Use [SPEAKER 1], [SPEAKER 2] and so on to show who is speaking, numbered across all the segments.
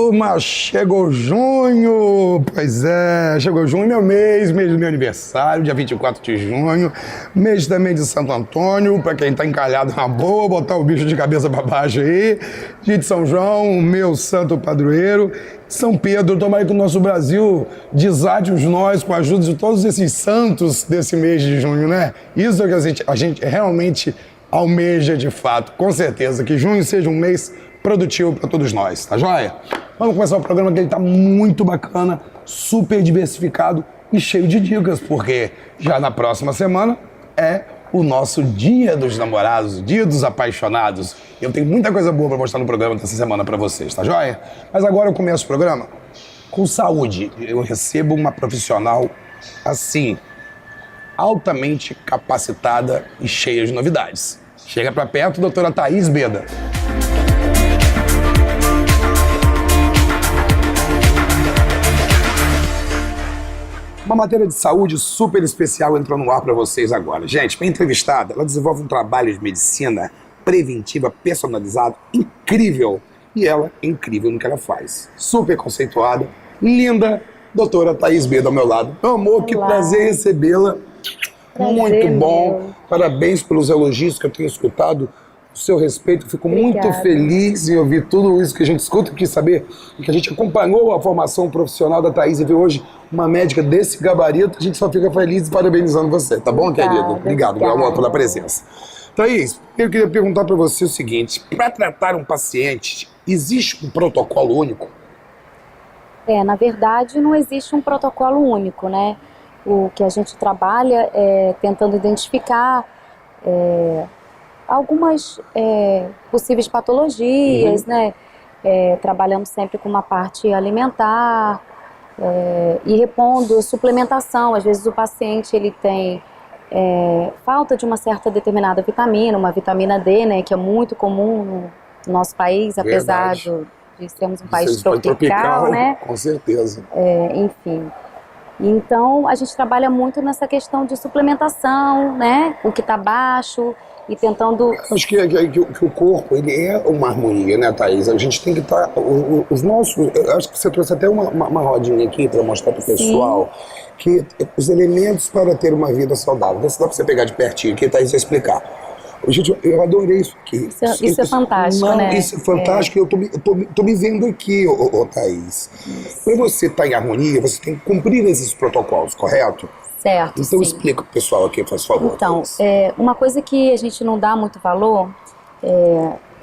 [SPEAKER 1] turma, chegou junho, pois é, chegou junho, mês do meu aniversário, dia 24 de junho, mês também de Santo Antônio, pra quem tá encalhado na boa, botar o bicho de cabeça pra baixo aí, dia de São João, o meu santo padroeiro, São Pedro, tomara que o nosso Brasil desate os nós com a ajuda de todos esses santos desse mês de junho, né? Isso é o que a gente realmente almeja de fato, com certeza, que junho seja um mês produtivo para todos nós, tá joia? Vamos começar o programa que ele tá muito bacana, super diversificado e cheio de dicas, porque já na próxima semana é o nosso Dia dos Namorados, Dia dos Apaixonados. Eu tenho muita coisa boa para mostrar no programa dessa semana para vocês, tá joia? Mas agora eu começo o programa com saúde. Eu recebo uma profissional assim, altamente capacitada e cheia de novidades. Chega para perto, doutora Thaís Beda. Uma matéria de saúde super especial entrou no ar para vocês agora. Gente, minha entrevistada, ela desenvolve um trabalho de medicina preventiva personalizado incrível. E ela é incrível no que ela faz. Super conceituada, linda, doutora Thaís Beda ao meu lado. Meu amor, que prazer recebê-la. Muito bom. Meu. Parabéns pelos elogios que eu tenho escutado. O seu respeito, eu fico muito feliz em ouvir tudo isso que a gente escuta, quis saber, e que a gente acompanhou a formação profissional da Thaís e vê hoje uma médica desse gabarito, a gente só fica feliz e parabenizando você, tá bom, querido? Obrigado, meu amor, pela presença. Thaís, eu queria perguntar para você o seguinte, para tratar um paciente, existe um protocolo único?
[SPEAKER 2] Na verdade não existe um protocolo único, né? O que a gente trabalha é tentando identificar algumas possíveis patologias, né? Trabalhamos sempre com uma parte alimentar e repondo suplementação. Às vezes o paciente ele tem falta de uma certa determinada vitamina, uma vitamina D, né? Que é muito comum no nosso país, apesar de sermos um país tropical, né?
[SPEAKER 1] Com certeza.
[SPEAKER 2] Enfim. Então a gente trabalha muito nessa questão de suplementação, né? O que está baixo. E tentando...
[SPEAKER 1] Acho que o corpo, ele é uma harmonia, né, Thaís? A gente tem que estar... Os nossos... Acho que você trouxe até uma rodinha aqui para mostrar para o pessoal. Sim. Que os elementos para ter uma vida saudável. Dá para você pegar de pertinho aqui, Thaís, vai explicar. Gente, eu adorei isso aqui.
[SPEAKER 2] Isso é fantástico, né?
[SPEAKER 1] Isso é fantástico. Eu tô me vendo aqui, Thaís. Para você estar em harmonia, você tem que cumprir esses protocolos, correto?
[SPEAKER 2] Certo,
[SPEAKER 1] então explica pro pessoal aqui, por favor.
[SPEAKER 2] Então, uma coisa que a gente não dá muito valor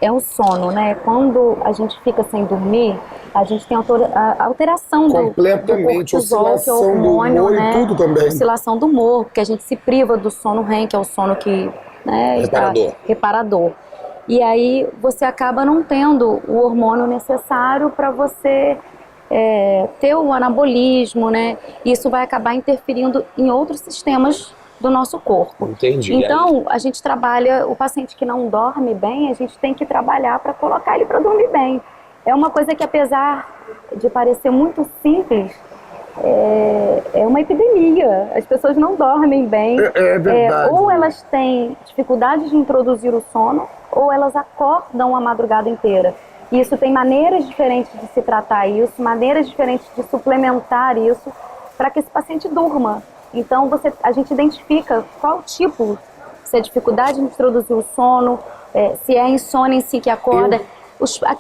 [SPEAKER 2] é o sono, né? Quando a gente fica sem dormir, a gente tem a alteração do cortisol, que é o hormônio, né?
[SPEAKER 1] E tudo também.
[SPEAKER 2] Oscilação do humor, porque a gente se priva do sono REM, que é o sono que... Né, reparador. E aí você acaba não tendo o hormônio necessário para você... ter o anabolismo, né? Isso vai acabar interferindo em outros sistemas do nosso corpo.
[SPEAKER 1] Entendi.
[SPEAKER 2] Então, a gente trabalha, o paciente que não dorme bem, a gente tem que trabalhar para colocar ele para dormir bem. É uma coisa que, apesar de parecer muito simples, é uma epidemia. As pessoas não dormem bem.
[SPEAKER 1] É verdade.
[SPEAKER 2] Ou elas têm dificuldade de introduzir o sono, ou elas acordam a madrugada inteira. Isso tem maneiras diferentes de se tratar isso, maneiras diferentes de suplementar isso, para que esse paciente durma. Então a gente identifica qual tipo, se é dificuldade de introduzir o sono, se é a insônia em si que acorda.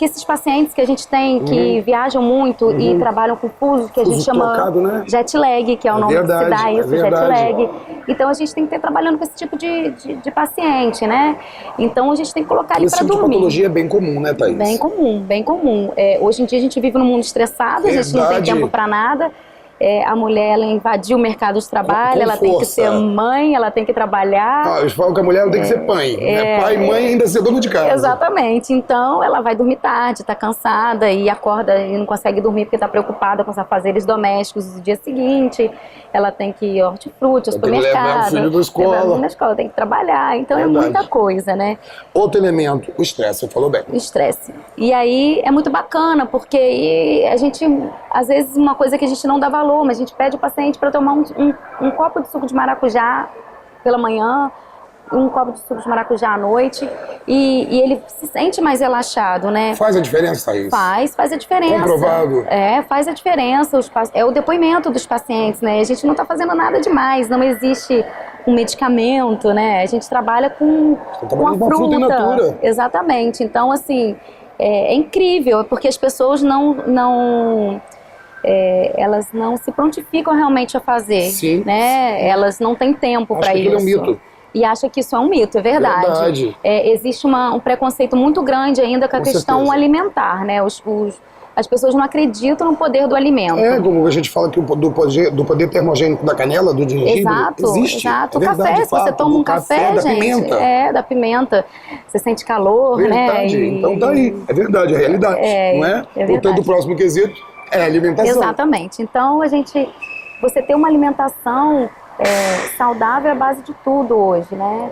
[SPEAKER 2] Esses pacientes que a gente tem que viajam muito e trabalham com fuso, que a gente chama
[SPEAKER 1] trocado, né?
[SPEAKER 2] Jet lag, que é o nome que se dá isso, jet lag. Então a gente tem que estar trabalhando com esse tipo de paciente, né? Então a gente tem que colocar ele para dormir. Esse tipo de
[SPEAKER 1] patologia é bem comum, né, Thaís?
[SPEAKER 2] Bem comum, bem comum. Hoje em dia a gente vive num mundo estressado, a gente não tem tempo para nada. A mulher, ela invadiu o mercado de trabalho, ela tem que ser mãe, ela tem que trabalhar.
[SPEAKER 1] Eles falam que a mulher não tem que ser pai. Pai e mãe ainda ser dona de casa.
[SPEAKER 2] Exatamente. Então, ela vai dormir tarde, tá cansada e acorda e não consegue dormir porque tá preocupada com os afazeres domésticos do dia seguinte. Ela tem que ir ao hortifruti, ao supermercado.
[SPEAKER 1] Tem que levar o filho na escola.
[SPEAKER 2] Na escola, tem que trabalhar. Então, é muita coisa, né?
[SPEAKER 1] Outro elemento, o estresse, você falou bem.
[SPEAKER 2] O estresse. E aí, é muito bacana, porque a gente, às vezes, uma coisa que a gente não dá valor, mas a gente pede o paciente para tomar um copo de suco de maracujá pela manhã, um copo de suco de maracujá à noite e ele se sente mais relaxado, né?
[SPEAKER 1] Faz a diferença, Thaís?
[SPEAKER 2] Faz a diferença.
[SPEAKER 1] Comprovado.
[SPEAKER 2] Faz a diferença. É o depoimento dos pacientes, né? A gente não está fazendo nada demais, não existe um medicamento, né? A gente trabalha com a fruta.
[SPEAKER 1] In natura.
[SPEAKER 2] Exatamente. Então, assim, é incrível, porque as pessoas elas não se prontificam realmente a fazer,
[SPEAKER 1] Sim.
[SPEAKER 2] né? Elas não têm tempo para isso.
[SPEAKER 1] É um mito.
[SPEAKER 2] E acha que isso é um mito, é verdade. Existe um preconceito muito grande ainda com a questão alimentar, né? As pessoas não acreditam no poder do alimento.
[SPEAKER 1] Como a gente fala que do poder termogênico da canela, do gengibre, existe.
[SPEAKER 2] Exato. O café, se você toma um café,
[SPEAKER 1] da
[SPEAKER 2] gente,
[SPEAKER 1] pimenta.
[SPEAKER 2] da pimenta, você sente calor,
[SPEAKER 1] verdade.
[SPEAKER 2] né?
[SPEAKER 1] Então tá aí, é verdade, é realidade, não é? Portanto, o próximo quesito é alimentação.
[SPEAKER 2] Exatamente. Então, você ter uma alimentação saudável é a base de tudo hoje, né?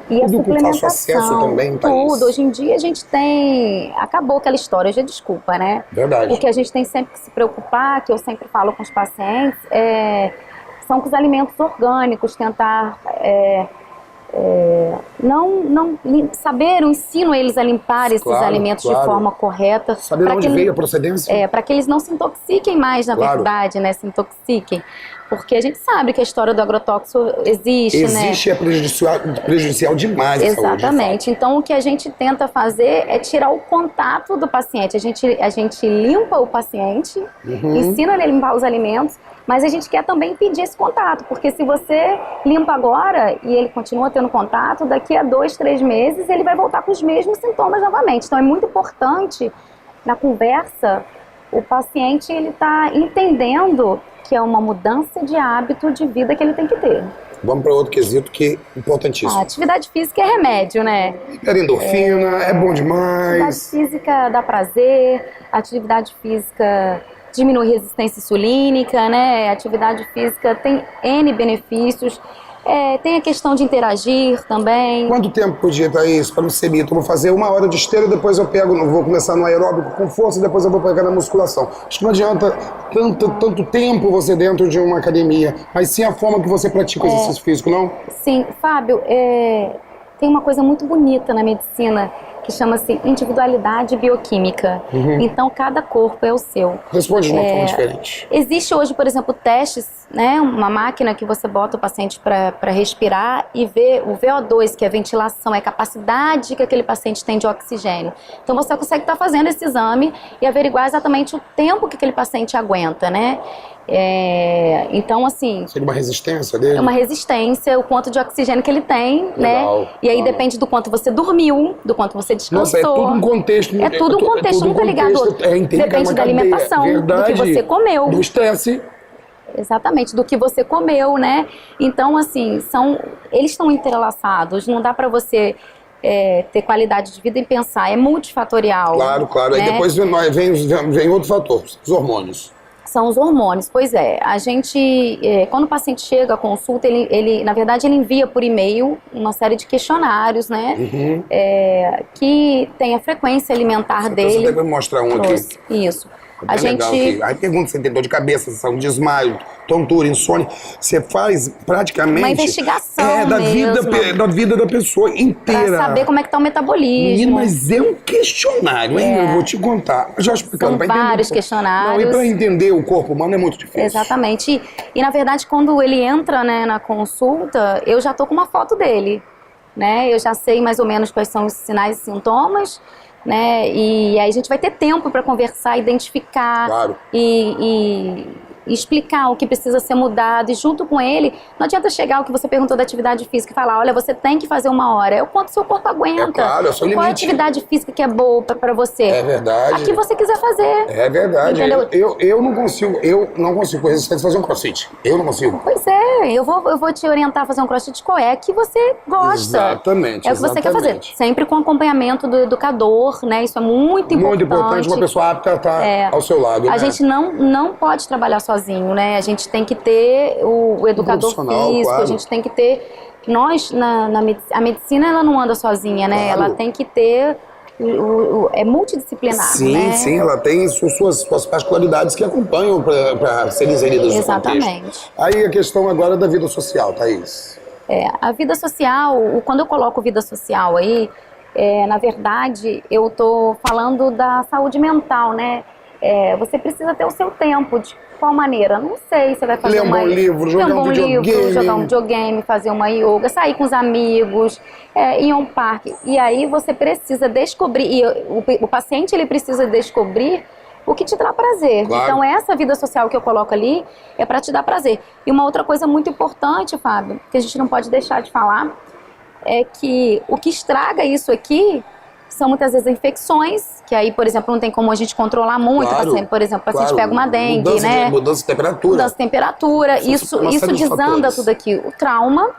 [SPEAKER 2] E a suplementação,
[SPEAKER 1] acesso também,
[SPEAKER 2] tudo. Hoje em dia a gente tem... Acabou aquela história, já desculpa, né?
[SPEAKER 1] Verdade.
[SPEAKER 2] O que a gente tem sempre que se preocupar, que eu sempre falo com os pacientes, são com os alimentos orgânicos, tentar... saber, eu ensino eles a limpar esses alimentos de forma correta.
[SPEAKER 1] Saber onde veio a procedência.
[SPEAKER 2] Para que eles não se intoxiquem mais, na verdade, né? Se intoxiquem. Porque a gente sabe que a história do agrotóxico existe, né?
[SPEAKER 1] É prejudicial demais à saúde.
[SPEAKER 2] Exatamente. Então, o que a gente tenta fazer é tirar o contato do paciente. A gente limpa o paciente, ensina ele a limpar os alimentos, mas a gente quer também impedir esse contato, porque se você limpa agora e ele continua tendo contato, daqui a 2, 3 meses ele vai voltar com os mesmos sintomas novamente. Então, é muito importante, na conversa, o paciente está entendendo que é uma mudança de hábito de vida que ele tem que ter.
[SPEAKER 1] Vamos para outro quesito que é importantíssimo.
[SPEAKER 2] A atividade física é remédio, né?
[SPEAKER 1] Libera endorfina, é bom demais.
[SPEAKER 2] Atividade física dá prazer, atividade física diminui resistência insulínica, né? Atividade física tem N benefícios. Tem a questão de interagir também.
[SPEAKER 1] Quanto tempo por dia, Thaís, para não ser mito? Eu vou fazer 1 hora de esteira, depois eu vou começar no aeróbico com força, depois eu vou pegar na musculação. Acho que não adianta tanto tempo você dentro de uma academia, mas sim a forma que você pratica o exercício físico, não?
[SPEAKER 2] Sim, Fábio, tem uma coisa muito bonita na medicina que chama-se individualidade bioquímica. Então, cada corpo é o seu.
[SPEAKER 1] Responde de uma forma diferente.
[SPEAKER 2] Existe hoje, por exemplo, testes, né? Uma máquina que você bota o paciente para respirar e ver o VO2, que é a ventilação, é a capacidade que aquele paciente tem de oxigênio. Então, você consegue estar fazendo esse exame e averiguar exatamente o tempo que aquele paciente aguenta, né? Então, assim...
[SPEAKER 1] Seria uma resistência dele?
[SPEAKER 2] É uma resistência, o quanto de oxigênio que ele tem,
[SPEAKER 1] legal,
[SPEAKER 2] né? E aí depende do quanto você dormiu, do quanto você descansou.
[SPEAKER 1] Nossa, é tudo um contexto.
[SPEAKER 2] É tudo um contexto, não tá ligado ao outro. Depende da alimentação, do que você comeu.
[SPEAKER 1] Do estresse.
[SPEAKER 2] Exatamente, do que você comeu, né? Então, assim, eles estão entrelaçados, não dá pra você... ter qualidade de vida e pensar, é multifatorial.
[SPEAKER 1] Claro.
[SPEAKER 2] Né?
[SPEAKER 1] Aí depois vem outro fator, os hormônios.
[SPEAKER 2] São os hormônios, pois é. A gente, quando o paciente chega à consulta, ele na verdade, ele envia por e-mail uma série de questionários, né? Que tem a frequência alimentar dele.
[SPEAKER 1] Você deve mostrar um aqui.
[SPEAKER 2] Isso.
[SPEAKER 1] A gente... Aí pergunta se tem dor de cabeça, se é um desmaio, tontura, insônia. Você faz praticamente...
[SPEAKER 2] Uma investigação
[SPEAKER 1] da vida da pessoa inteira.
[SPEAKER 2] Pra saber como é que tá o metabolismo.
[SPEAKER 1] Menino, mas é um questionário, hein? Eu vou te contar. Já explicando.
[SPEAKER 2] São vários questionários.
[SPEAKER 1] Não, e para entender o corpo humano é muito difícil.
[SPEAKER 2] Exatamente. E na verdade, quando ele entra, né, na consulta, eu já tô com uma foto dele. Né? Eu já sei mais ou menos quais são os sinais e sintomas. Né? E aí a gente vai ter tempo para conversar, identificar e explicar o que precisa ser mudado. E junto com ele, não adianta chegar ao que você perguntou da atividade física e falar, olha, você tem que fazer 1 hora. É o quanto seu corpo aguenta.
[SPEAKER 1] Claro, é o seu limite.
[SPEAKER 2] Qual é a atividade física que é boa para você?
[SPEAKER 1] É verdade.
[SPEAKER 2] A que você quiser fazer.
[SPEAKER 1] É verdade.
[SPEAKER 2] Entendeu?
[SPEAKER 1] Eu não consigo com resistência fazer um crossfit. Eu não consigo.
[SPEAKER 2] Pois é, eu vou te orientar a fazer um crossfit qual é que você gosta.
[SPEAKER 1] Exatamente.
[SPEAKER 2] É o que você quer fazer. Sempre com acompanhamento do educador, né? Isso é muito importante.
[SPEAKER 1] Muito importante, uma pessoa apta a estar ao seu lado.
[SPEAKER 2] A gente não pode trabalhar sozinho, né? A gente tem que ter o educador físico, a gente tem que ter... Nós, a medicina, ela não anda sozinha, né? Ela tem que ter... é multidisciplinar, né?
[SPEAKER 1] Sim, ela tem suas particularidades que acompanham para ser inseridas no contexto.
[SPEAKER 2] Exatamente.
[SPEAKER 1] Aí a questão agora da vida social, Thaís.
[SPEAKER 2] A vida social, quando eu coloco vida social aí, na verdade, eu tô falando da saúde mental, né? Você precisa ter o seu tempo. De qual maneira? Não sei, você vai fazer
[SPEAKER 1] Ler um bom livro, jogar um videogame.
[SPEAKER 2] jogar um videogame, fazer uma yoga, sair com os amigos, ir a um parque. E aí você precisa descobrir, e o paciente ele precisa descobrir o que te dá prazer.
[SPEAKER 1] Claro.
[SPEAKER 2] Então essa vida social que eu coloco ali é para te dar prazer. E uma outra coisa muito importante, Fábio, que a gente não pode deixar de falar, é que o que estraga isso aqui são muitas vezes infecções, que aí, por exemplo, não tem como a gente controlar muito.
[SPEAKER 1] Claro,
[SPEAKER 2] paciente, por exemplo, o paciente
[SPEAKER 1] claro.
[SPEAKER 2] pega uma dengue,
[SPEAKER 1] Mudança
[SPEAKER 2] né?
[SPEAKER 1] Mudança de temperatura.
[SPEAKER 2] Mudança de temperatura,
[SPEAKER 1] São
[SPEAKER 2] isso
[SPEAKER 1] uma série de
[SPEAKER 2] desanda
[SPEAKER 1] fatores.
[SPEAKER 2] tudo aqui. O trauma,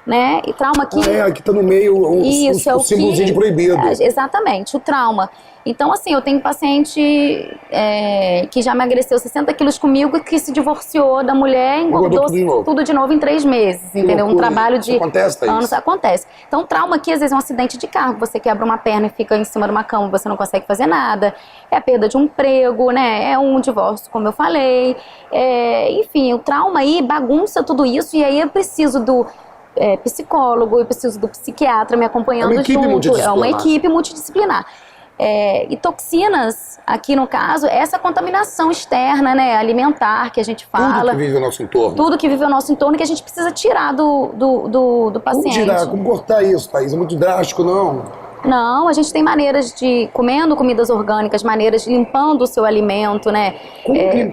[SPEAKER 2] né? E trauma aqui...
[SPEAKER 1] Aqui tá no meio o símbolozinho de proibido.
[SPEAKER 2] Exatamente, o trauma. Então, assim, eu tenho paciente que já emagreceu 60 quilos comigo, que se divorciou da mulher, engordou tudo de novo em 3 meses, entendeu? Um trabalho de anos. Acontece. Então, trauma aqui, às vezes, é um acidente de carro. Você quebra uma perna e fica em cima de uma cama, você não consegue fazer nada. É a perda de um emprego, né? É um divórcio, como eu falei. Enfim, o trauma aí bagunça tudo isso, e aí eu preciso do psicólogo, eu preciso do psiquiatra me acompanhando junto. É uma equipe multidisciplinar. E toxinas, aqui no caso, essa contaminação externa, né, alimentar, que a gente fala.
[SPEAKER 1] Tudo que vive o nosso entorno.
[SPEAKER 2] Tudo que vive o nosso entorno, que a gente precisa tirar do paciente.
[SPEAKER 1] Como tirar? Como cortar isso, Thaís? É muito drástico, não?
[SPEAKER 2] Não, a gente tem maneiras de, comendo comidas orgânicas, maneiras de limpando o seu alimento, né?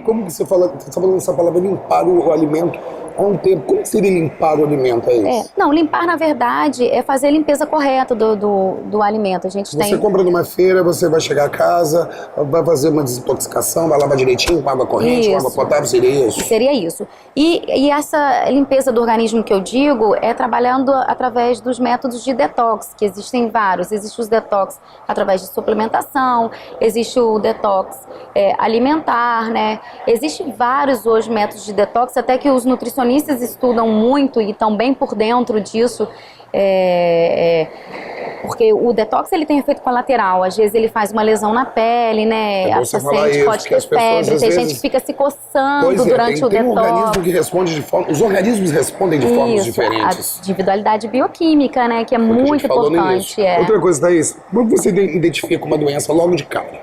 [SPEAKER 1] Como que você fala, você está falando essa palavra, limpar o alimento há um tempo? Como que seria limpar o alimento, é isso?
[SPEAKER 2] Não, limpar, na verdade, é fazer a limpeza correta do alimento.
[SPEAKER 1] Você compra numa feira, você vai chegar a casa, vai fazer uma desintoxicação, vai lavar direitinho com água corrente, com água potável, seria isso?
[SPEAKER 2] Seria isso. E essa limpeza do organismo que eu digo é trabalhando através dos métodos de detox, que existem vários. Existe os detox através de suplementação, existe o detox alimentar, né? Existem vários hoje métodos de detox, até que os nutricionistas estudam muito e estão bem por dentro disso, porque o detox ele tem efeito colateral, às vezes ele faz uma lesão na pele, né? A paciente pode ter febre, tem gente que fica se coçando durante o
[SPEAKER 1] tem
[SPEAKER 2] detox.
[SPEAKER 1] Um organismo que responde de forma, os organismos respondem de formas diferentes.
[SPEAKER 2] A individualidade bioquímica, né, que é muito importante.
[SPEAKER 1] Outra coisa, Thaís, como você identifica uma doença logo de cara?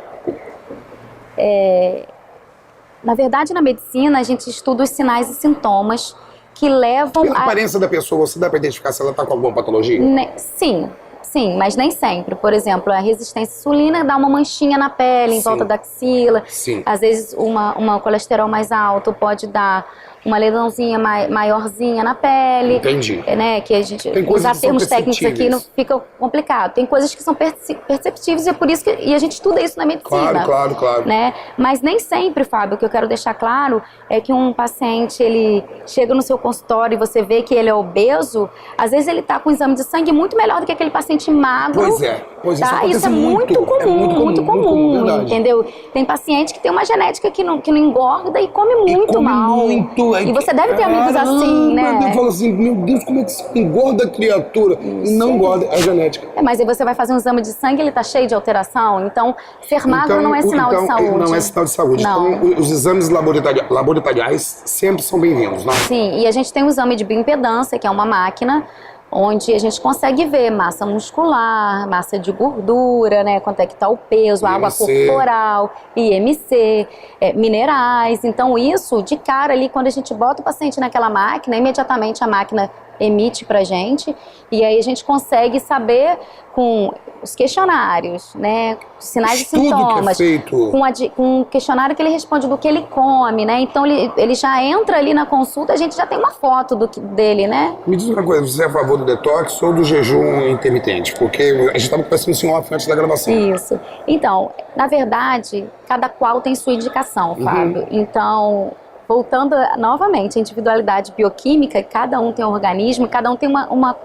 [SPEAKER 2] Na verdade, na medicina, a gente estuda os sinais e sintomas que levam
[SPEAKER 1] Pela aparência da pessoa, você dá para identificar se ela está com alguma patologia?
[SPEAKER 2] Sim, mas nem sempre. Por exemplo, a resistência insulina dá uma manchinha na pele, em volta da axila.
[SPEAKER 1] Sim.
[SPEAKER 2] Às vezes, uma colesterol mais alto pode dar uma lesãozinha maiorzinha na pele.
[SPEAKER 1] Entendi.
[SPEAKER 2] Né, que a gente usar termos técnicos aqui não fica complicado. Tem coisas que são perceptíveis e é por isso que a gente estuda isso na medicina.
[SPEAKER 1] Claro.
[SPEAKER 2] Né? Mas nem sempre, Fábio, o que eu quero deixar claro é que um paciente, ele chega no seu consultório e você vê que ele é obeso, às vezes ele tá com um exame de sangue muito melhor do que aquele paciente magro.
[SPEAKER 1] Pois
[SPEAKER 2] tá? Isso é muito comum, entendeu? Tem paciente que tem uma genética que não engorda e come muito mal. E você deve ter amigos assim, né?
[SPEAKER 1] Eu falo assim, meu Deus, como é que se engorda a criatura? E não engorda, é genética.
[SPEAKER 2] Mas aí você vai fazer um exame de sangue e ele tá cheio de alteração. Então, ser magro não é sinal de saúde.
[SPEAKER 1] Não é sinal de saúde.
[SPEAKER 2] Não.
[SPEAKER 1] Então, os exames laboratoriais sempre são bem-vindos, não?
[SPEAKER 2] Sim, e a gente tem o exame de bioimpedância, que é uma máquina onde a gente consegue ver massa muscular, massa de gordura, né, quanto é que está o peso, água corporal, IMC, minerais. Então isso, de cara ali, quando a gente bota o paciente naquela máquina, imediatamente a máquina emite pra gente, e aí a gente consegue saber com os questionários, né, sinais e sintomas,
[SPEAKER 1] que é feito.
[SPEAKER 2] Com um questionário que ele responde do que ele come, né, então ele já entra ali na consulta, a gente já tem uma foto dele, né.
[SPEAKER 1] Me diz uma coisa, você é a favor do detox ou do jejum intermitente? Porque a gente estava conversando assim off antes da gravação.
[SPEAKER 2] Isso. Então, na verdade, cada qual tem sua indicação, Fábio. Então, voltando novamente, a individualidade bioquímica, cada um tem um organismo, cada um tem uma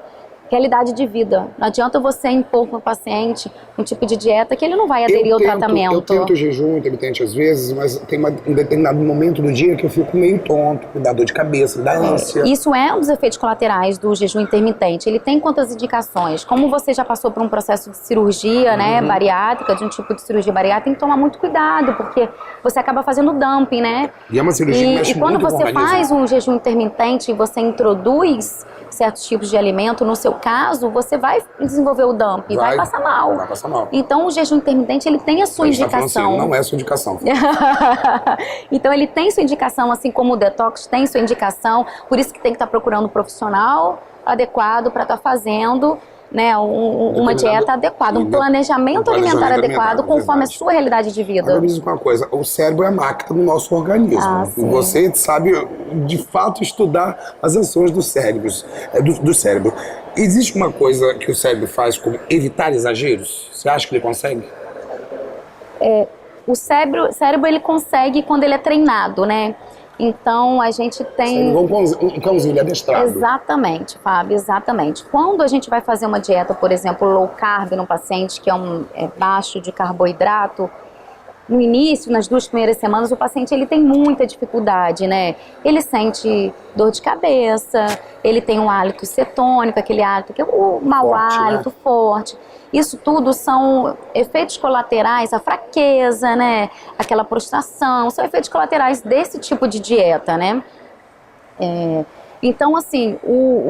[SPEAKER 2] realidade de vida. Não adianta você impor para o paciente um tipo de dieta que ele não vai aderir ao tratamento.
[SPEAKER 1] Eu tento jejum intermitente às vezes, mas tem um determinado momento do dia que eu fico meio tonto, me dá dor de cabeça, me dá ânsia.
[SPEAKER 2] Isso é um dos efeitos colaterais do jejum intermitente. Ele tem quantas indicações? Como você já passou por um processo de cirurgia, né, bariátrica, de um tipo de cirurgia bariátrica, tem que tomar muito cuidado, porque você acaba fazendo dumping, né?
[SPEAKER 1] E é uma cirurgia que mexe
[SPEAKER 2] quando
[SPEAKER 1] muito com o
[SPEAKER 2] você
[SPEAKER 1] organismo.
[SPEAKER 2] faz um jejum intermitente e você introduz certos tipos de alimento, no seu caso, você vai desenvolver o dump e vai passar mal.
[SPEAKER 1] Vai passar mal.
[SPEAKER 2] Então, o jejum intermitente, ele tem a sua indicação.
[SPEAKER 1] Assim, não é sua indicação.
[SPEAKER 2] Então, ele tem sua indicação, assim como o detox tem sua indicação, por isso que tem que estar procurando um profissional adequado para estar fazendo, né, uma dieta adequada, um planejamento alimentar adequado conforme a sua realidade de vida.
[SPEAKER 1] Agora me diz uma coisa, o cérebro é a máquina do nosso organismo. Você sabe, de fato, estudar as ações do cérebro. Existe uma coisa que o cérebro faz como evitar exageros? Você acha que ele consegue?
[SPEAKER 2] O cérebro ele consegue quando ele é treinado, né? Então, a gente tem...
[SPEAKER 1] Um cãozinho adestrado.
[SPEAKER 2] Exatamente, Fábio, exatamente. Quando a gente vai fazer uma dieta, por exemplo, low carb no paciente, que é baixo de carboidrato, no início, nas 2 primeiras semanas, o paciente ele tem muita dificuldade, né? Ele sente dor de cabeça, ele tem um hálito cetônico, aquele hálito que é o mau hálito, forte. Isso tudo são efeitos colaterais, a fraqueza, né? Aquela prostração, são efeitos colaterais desse tipo de dieta, né? Então, assim,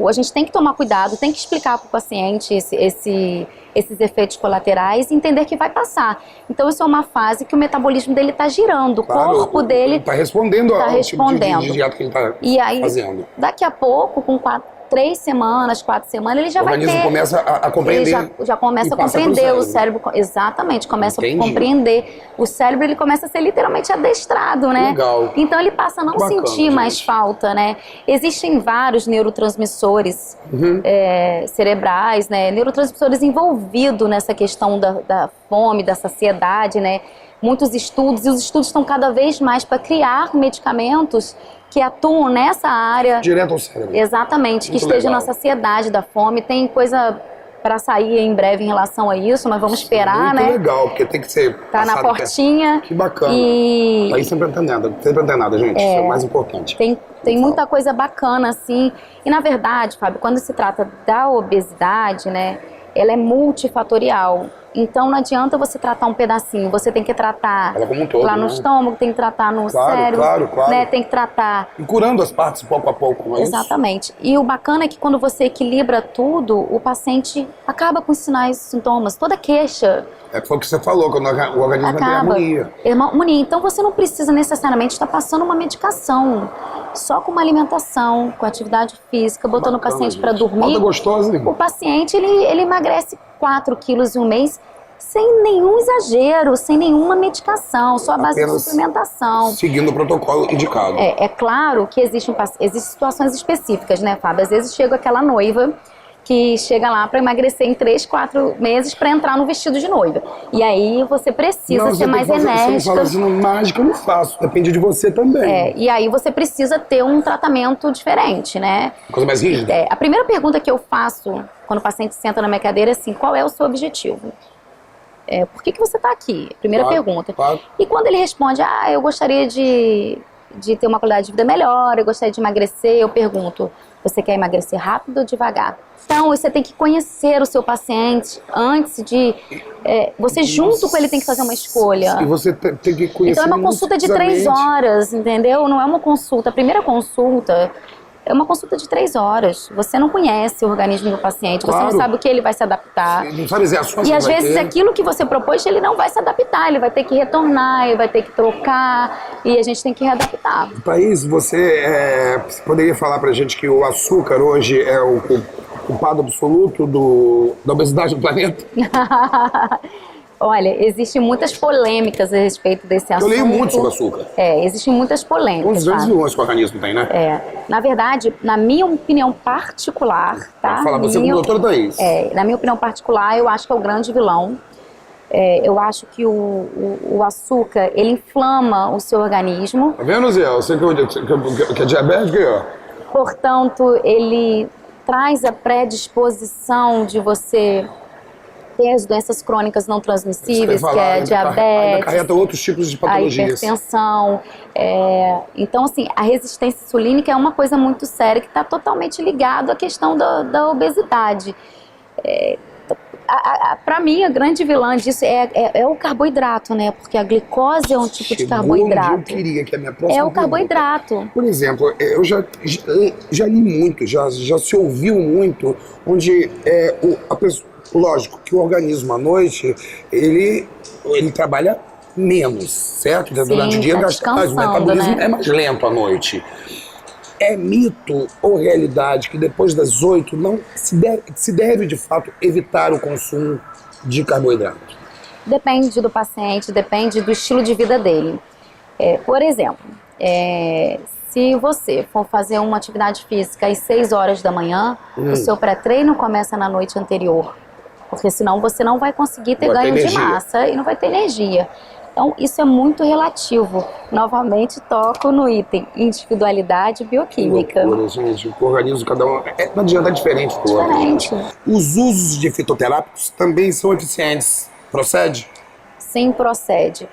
[SPEAKER 2] a gente tem que tomar cuidado, tem que explicar para o paciente esses efeitos colaterais e entender que vai passar. Então, isso é uma fase que o metabolismo dele está girando,
[SPEAKER 1] claro,
[SPEAKER 2] o corpo dele
[SPEAKER 1] está respondendo ao tipo de dieta que ele está fazendo.
[SPEAKER 2] E aí, daqui a pouco, com 3 semanas, 4 semanas, ele já vai ter...
[SPEAKER 1] O organismo começa a compreender.
[SPEAKER 2] Ele já começa a compreender, o cérebro, exatamente, começa a compreender. O cérebro, ele começa a ser literalmente adestrado, né?
[SPEAKER 1] Legal.
[SPEAKER 2] Então ele passa a não sentir mais falta, né? Existem vários neurotransmissores cerebrais, né? Neurotransmissores envolvidos nessa questão da fome, da saciedade, né? Muitos estudos, e os estudos estão cada vez mais para criar medicamentos que atuam nessa área.
[SPEAKER 1] Direto ao cérebro.
[SPEAKER 2] Exatamente, que esteja na saciedade da fome. Tem coisa para sair em breve em relação a isso, mas vamos esperar, né?
[SPEAKER 1] Muito legal, porque tem que ser
[SPEAKER 2] tá na portinha.
[SPEAKER 1] Que bacana.
[SPEAKER 2] E...
[SPEAKER 1] Tá aí sempre antenada, gente. Isso é o mais importante.
[SPEAKER 2] Tem muita coisa bacana, assim. E, na verdade, Fábio, quando se trata da obesidade, né, ela é multifatorial. Então não adianta você tratar um pedacinho, você tem que tratar
[SPEAKER 1] ela como um todo,
[SPEAKER 2] lá no estômago, tem que tratar no cérebro,
[SPEAKER 1] claro.
[SPEAKER 2] né? Tem que tratar...
[SPEAKER 1] E curando as partes pouco a pouco, não é
[SPEAKER 2] Exatamente. Isso? E o bacana é que quando você equilibra tudo, o paciente acaba com os sinais e sintomas, toda queixa.
[SPEAKER 1] Foi o que você falou, quando o organismo tem harmonia.
[SPEAKER 2] Harmonia. Então você não precisa necessariamente estar passando uma medicação. Só com uma alimentação, com atividade física, botando o paciente para dormir.
[SPEAKER 1] Falta gostosa, hein?
[SPEAKER 2] O paciente, ele emagrece 4 quilos em um mês sem nenhum exagero, sem nenhuma medicação, só a base de suplementação.
[SPEAKER 1] Seguindo o protocolo indicado.
[SPEAKER 2] É claro que existem situações específicas, né, Fábio? Às vezes chega aquela noiva que chega lá para emagrecer em 3, 4 meses para entrar no vestido de noiva. E aí você precisa ser mais enérgica.
[SPEAKER 1] Você não fala assim, mágica eu não faço, depende de você também.
[SPEAKER 2] E aí você precisa ter um tratamento diferente, né?
[SPEAKER 1] Coisa mais rígida?
[SPEAKER 2] A primeira pergunta que eu faço quando o paciente senta na minha cadeira é assim, qual é o seu objetivo? Por que você está aqui? Primeira pergunta.
[SPEAKER 1] Claro.
[SPEAKER 2] E quando ele responde, eu gostaria de ter uma qualidade de vida melhor, eu gostaria de emagrecer, eu pergunto, você quer emagrecer rápido ou devagar? Então, você tem que conhecer o seu paciente antes de... você junto com ele tem que fazer uma escolha.
[SPEAKER 1] E você tem que conhecer.
[SPEAKER 2] Então, é uma consulta de 3 horas, entendeu? Não é uma consulta. A primeira consulta é uma consulta de 3 horas. Você não conhece o organismo do paciente, você não sabe o que ele vai se adaptar.
[SPEAKER 1] Não sabe as reações.
[SPEAKER 2] E às vezes aquilo que você propôs, ele não vai se adaptar, ele vai ter que retornar, ele vai ter que trocar, e a gente tem que readaptar.
[SPEAKER 1] Thaís, você poderia falar pra gente que o açúcar hoje é o culpado absoluto da obesidade do planeta?
[SPEAKER 2] Olha, existem muitas polêmicas a respeito desse assunto.
[SPEAKER 1] Eu leio muito sobre açúcar.
[SPEAKER 2] Existem muitas polêmicas.
[SPEAKER 1] Quantos grandes vilões que o organismo tem, né?
[SPEAKER 2] Na verdade, na minha opinião particular, tá?
[SPEAKER 1] Fala você como doutora Thaís.
[SPEAKER 2] Na minha opinião particular, eu acho que é o grande vilão. Eu acho que o açúcar, ele inflama o seu organismo.
[SPEAKER 1] Tá vendo, Zé? Você que é diabético, ó.
[SPEAKER 2] Portanto, ele traz a predisposição de você ter as doenças crônicas não transmissíveis, que é a diabetes,
[SPEAKER 1] acarreta outros tipos de patologias.
[SPEAKER 2] A hipertensão. Então, assim, a resistência insulínica é uma coisa muito séria que está totalmente ligada à questão da obesidade. Para mim, a grande vilã disso é o carboidrato, né? Porque a glicose é um tipo de carboidrato.
[SPEAKER 1] Eu queria que a minha próxima
[SPEAKER 2] É o
[SPEAKER 1] pergunta,
[SPEAKER 2] carboidrato.
[SPEAKER 1] por exemplo, eu já li muito, já se ouviu muito, onde lógico que o organismo à noite, ele trabalha menos, certo? Durante o dia,
[SPEAKER 2] tá
[SPEAKER 1] mas o metabolismo
[SPEAKER 2] né?
[SPEAKER 1] é mais lento à noite. É mito ou realidade que depois das 8 não se deve de fato evitar o consumo de carboidrato?
[SPEAKER 2] Depende do paciente, depende do estilo de vida dele. Por exemplo, se você for fazer uma atividade física às 6 horas da manhã, o seu pré-treino começa na noite anterior. Porque senão você não vai conseguir ter ganho de massa e não vai ter energia. Então, isso é muito relativo. Novamente, toco no item individualidade bioquímica.
[SPEAKER 1] Loucura, gente. O organismo de cada um não adianta, é diferente do outro. Os usos de fitoterápicos também são eficientes. Procede?
[SPEAKER 2] Sim, procede.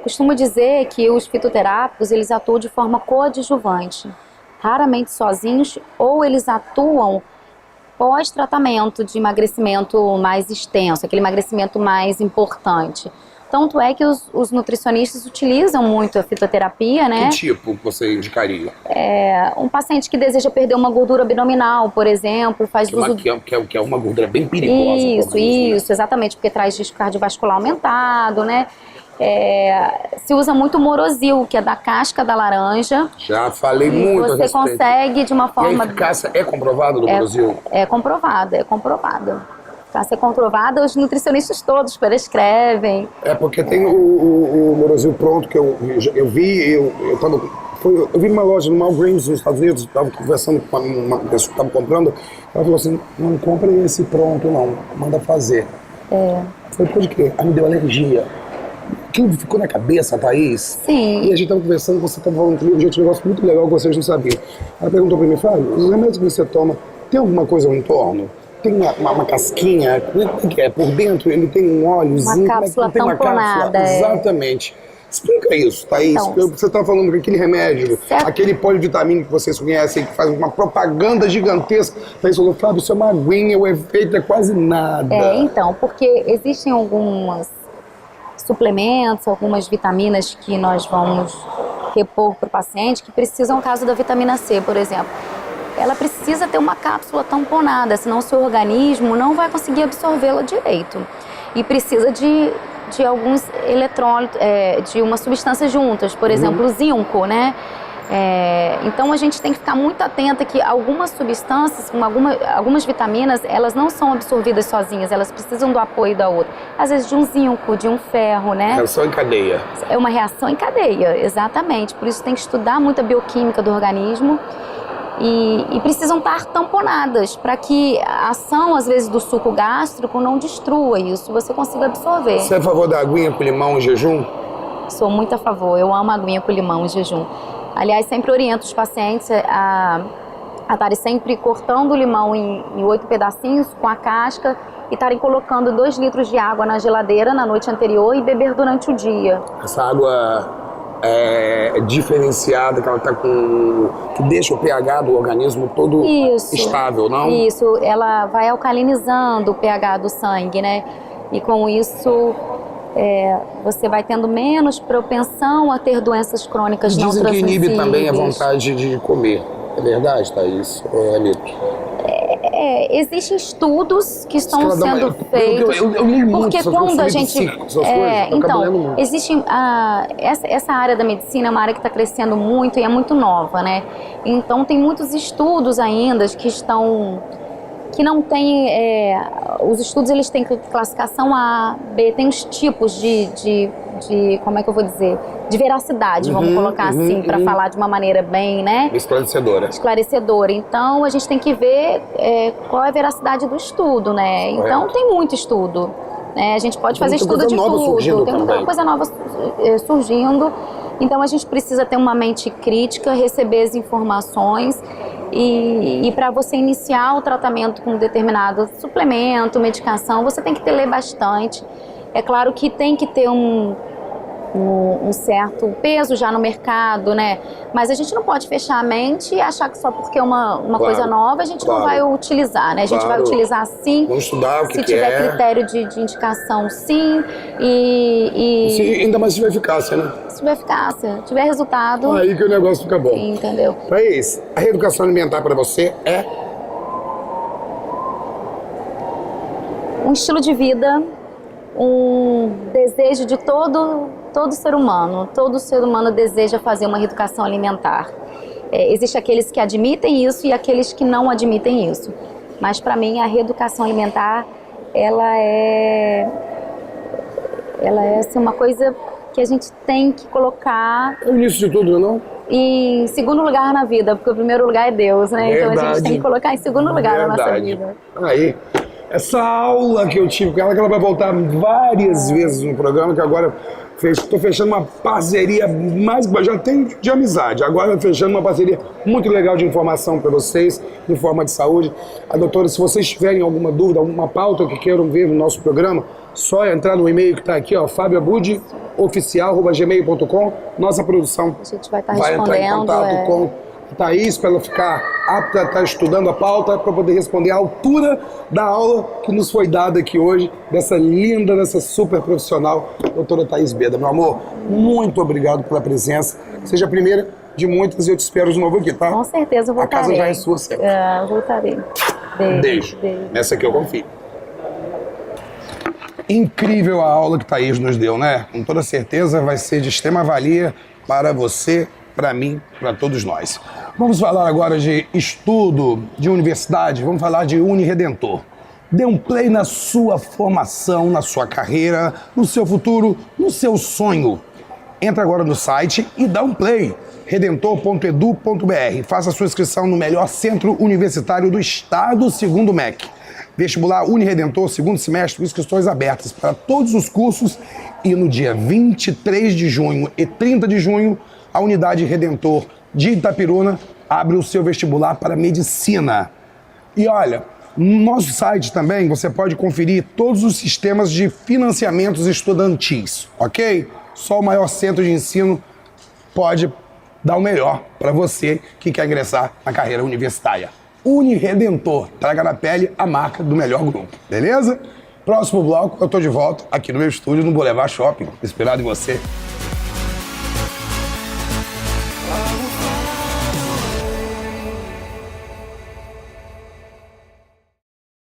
[SPEAKER 2] Costumo dizer que os fitoterápicos, eles atuam de forma coadjuvante. Raramente sozinhos, ou eles atuam pós-tratamento de emagrecimento mais extenso, aquele emagrecimento mais importante. Tanto é que os nutricionistas utilizam muito a fitoterapia, né?
[SPEAKER 1] Que tipo você indicaria?
[SPEAKER 2] Um paciente que deseja perder uma gordura abdominal, por exemplo, faz uso...
[SPEAKER 1] Que é uma gordura bem perigosa.
[SPEAKER 2] Isso, exatamente, porque traz risco cardiovascular aumentado, né? Se usa muito morosil, que é da casca da laranja.
[SPEAKER 1] Já falei muito a respeito.
[SPEAKER 2] Você consegue de uma forma...
[SPEAKER 1] E a eficácia é comprovada do morosil?
[SPEAKER 2] É comprovada. Para ser comprovada, os nutricionistas todos prescrevem.
[SPEAKER 1] Porque tem o morosil pronto que eu vi, eu vi numa loja, no Walgreens, nos Estados Unidos, estava conversando com uma pessoa que estava comprando, ela falou assim, não compra esse pronto não, manda fazer. Eu falei, pode crer, aí me deu alergia. Aquilo ficou na cabeça, Thaís.
[SPEAKER 2] Sim.
[SPEAKER 1] E a gente estava conversando, você estava falando comigo, gente, um negócio muito legal que vocês não sabiam. Ela perguntou para mim, Fábio, os remédios que você toma, tem alguma coisa no entorno? Tem uma casquinha, por dentro ele tem um óleozinho.
[SPEAKER 2] Uma cápsula tamponada.
[SPEAKER 1] Exatamente. Explica isso, Thaís. Então, você está falando que aquele remédio, aquele polivitamínico que vocês conhecem, que faz uma propaganda gigantesca. Thaís falou, Fábio, isso é uma aguinha, o efeito é quase nada.
[SPEAKER 2] Então, porque existem alguns suplementos, algumas vitaminas que nós vamos repor para o paciente que precisam, no caso da vitamina C, por exemplo. Ela precisa ter uma cápsula tamponada, senão o seu organismo não vai conseguir absorvê-la direito. E precisa de alguns eletrólitos, de uma substância juntas, por exemplo, o zinco, né? Então a gente tem que ficar muito atenta que algumas substâncias, algumas vitaminas, elas não são absorvidas sozinhas, elas precisam do apoio da outra. Às vezes de um zinco, de um ferro, né?
[SPEAKER 1] Reação em cadeia.
[SPEAKER 2] É uma reação em cadeia, exatamente. Por isso tem que estudar muito a bioquímica do organismo. E precisam estar tamponadas para que a ação, às vezes, do suco gástrico não destrua isso, você consiga absorver.
[SPEAKER 1] Você é a favor da aguinha com limão em jejum?
[SPEAKER 2] Sou muito a favor, eu amo a aguinha com limão em jejum. Aliás, sempre oriento os pacientes a estarem sempre cortando o limão em 8 pedacinhos com a casca e estarem colocando 2 litros de água na geladeira na noite anterior e beber durante o dia.
[SPEAKER 1] Essa água diferenciada, que ela que deixa o pH do organismo todo estável, não?
[SPEAKER 2] Isso, ela vai alcalinizando o pH do sangue, né? E com isso você vai tendo menos propensão a ter doenças crônicas não transmissíveis.
[SPEAKER 1] Dizem que inibe também a vontade de comer. É verdade, Thaís? Ou é mito?
[SPEAKER 2] Existem estudos que estão sendo feitos.
[SPEAKER 1] Eu li muito,
[SPEAKER 2] porque quando a gente. Então, existe essa área da medicina é uma área que está crescendo muito e é muito nova, né? Então tem muitos estudos ainda que não tem. Os estudos eles têm classificação A, B, tem os tipos de como é que eu vou dizer? De veracidade, vamos colocar assim, para falar de uma maneira bem, né? Esclarecedora. Então, a gente tem que ver qual é a veracidade do estudo, né? Então, tem muito estudo. Né? A gente pode fazer estudo de tudo. Tem muita coisa nova surgindo. Então, a gente precisa ter uma mente crítica, receber as informações e para você iniciar o tratamento com um determinado suplemento, medicação, você tem que ler bastante. É claro que tem que ter um certo peso já no mercado, né? Mas a gente não pode fechar a mente e achar que só porque é uma coisa nova a gente não vai utilizar, né? A gente vai utilizar sim.
[SPEAKER 1] Vamos estudar o que
[SPEAKER 2] se tiver critério de indicação, sim.
[SPEAKER 1] Ainda mais se tiver eficácia, né?
[SPEAKER 2] Se tiver eficácia, tiver resultado.
[SPEAKER 1] Aí que o negócio fica bom.
[SPEAKER 2] Entendeu?
[SPEAKER 1] Thaís, a reeducação alimentar para você é
[SPEAKER 2] um estilo de vida, um desejo de todo ser humano. Todo ser humano deseja fazer uma reeducação alimentar. Existem aqueles que admitem isso e aqueles que não admitem isso. Mas para mim a reeducação alimentar, ela é assim, uma coisa que a gente tem que colocar...
[SPEAKER 1] o início de tudo, não?
[SPEAKER 2] Em segundo lugar na vida, porque o primeiro lugar é Deus, né?
[SPEAKER 1] Verdade.
[SPEAKER 2] Então a gente tem que colocar em segundo lugar na nossa vida.
[SPEAKER 1] Aí, essa aula que eu tive com ela, que ela vai voltar várias vezes no programa, que agora estou fechando uma parceria já tem de amizade, agora fechando uma parceria muito legal de informação para vocês, em forma de saúde. A doutora, se vocês tiverem alguma dúvida, alguma pauta que queiram ver no nosso programa, só entrar no e-mail que está aqui, ó, fabiabudeoficial@gmail.com. Nossa produção
[SPEAKER 2] a gente vai
[SPEAKER 1] entrar em contato com a Thaís para ela ficar apta a estar estudando a pauta para poder responder à altura da aula que nos foi dada aqui hoje, dessa linda, dessa super profissional, doutora Thaís Beda. Meu amor, muito obrigado pela presença. Seja a primeira de muitas e eu te espero de novo aqui, tá?
[SPEAKER 2] Com certeza eu voltarei.
[SPEAKER 1] A casa já é sua sempre.
[SPEAKER 2] Voltarei.
[SPEAKER 1] Beijo. Essa aqui eu confio. Incrível a aula que Thaís nos deu, né? Com toda certeza vai ser de extrema valia para você, para mim, para todos nós. Vamos falar agora de estudo, de universidade, vamos falar de Uniredentor. Dê um play na sua formação, na sua carreira, no seu futuro, no seu sonho. Entra agora no site e dá um play, redentor.edu.br. Faça sua inscrição no melhor centro universitário do estado, segundo o MEC. Vestibular Uniredentor, segundo semestre, inscrições abertas para todos os cursos e no dia 23 de junho e 30 de junho, a Unidade Redentor de Itapiruna abre o seu vestibular para medicina. E olha, no nosso site também você pode conferir todos os sistemas de financiamentos estudantis, ok? Só o maior centro de ensino pode dar o melhor para você que quer ingressar na carreira universitária. Uniredentor, traga na pele a marca do melhor grupo, beleza? Próximo bloco, eu tô de volta aqui no meu estúdio no Boulevard Shopping, esperado em você.